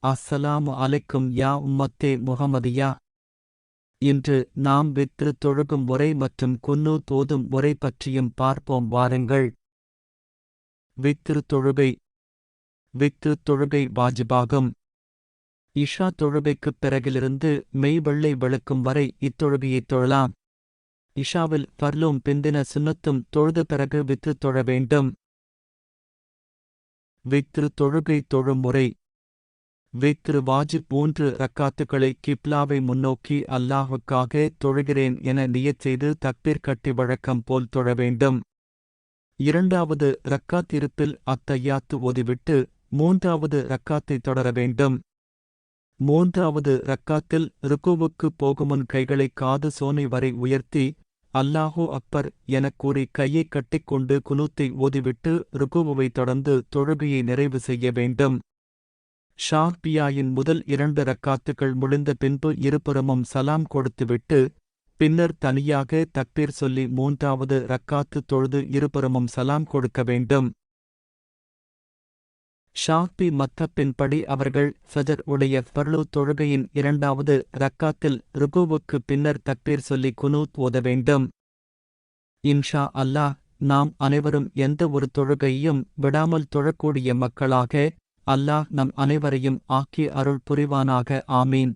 அஸ்ஸலாமு அலைக்கும் யா உம்மத்தே முஹம்மதியா. இன்று நாம் வித்ரு தொழுகும் முறை மற்றும் குன்னூத் ஓதும் முறை பற்றியும் பார்ப்போம் வாருங்கள். வித்ரு தொழுகை. வித்ரு தொழுகை வாஜிபாகும். இஷா தொழுகைக்குப் பிறகிலிருந்து மெய்வெள்ளை வெளுக்கும் வரை இத்தொழுகையைத் தொழலாம். இஷாவில் ஃபர்லும் பிந்தின சுன்னத்தும் தொழுத பிறகு வித்ரு தொழ வேண்டும். வித்ரு தொழுகை தொழும் முறை. வித்ரு வாஜிப் 3 ரக்காத்துக்களை கிப்லாவை முன்னோக்கி அல்லாஹுக்காக தொழுகிறேன் என நியத் செய்து தக்பீர் கட்டி வழக்கம் போல் தொழ வேண்டும். 2வது ரக்காத் இருப்பில் அத்தய்யாத்து ஓதிவிட்டு 3வது ரக்காத்தை தொடர வேண்டும். 3வது ரக்காத்தில் ருக்குவுக்கு போகுமுன் கைகளை காது சோனை வரை உயர்த்தி அல்லாஹு அக்பர் எனக் கூறி கையைக் கட்டிக்கொண்டு குனூத்தை ஓதிவிட்டு ருக்குவை தொடர்ந்து தொழுகையை நிறைவு செய்ய வேண்டும். ஷாஃபியாயின் முதல் 2 ரக்காத்துகள் முடிந்த பின்பு இருபுறமும் சலாம் கொடுத்துவிட்டு பின்னர் தனியாக தக்பீர் சொல்லி 3வது ரக்காத்து தொழுது இருபுறமும் சலாம் கொடுக்க வேண்டும். ஷாஃபி மத்தப்பின்படி அவர்கள் ஃபஜர் உடைய ஃபர்லு தொழுகையின் 2வது ரக்காத்தில் ருக்குவுக்கு பின்னர் தக்பீர் சொல்லி குனூத் ஓத வேண்டும். இன்ஷா அல்லாஹ் நாம் அனைவரும் எந்த ஒரு தொழுகையையும் விடாமல் தொழக்கூடிய மக்களாக அல்லாஹ் நம் அனைவரையும் ஆக்கி அருள் புரிவானாக. ஆமீன்.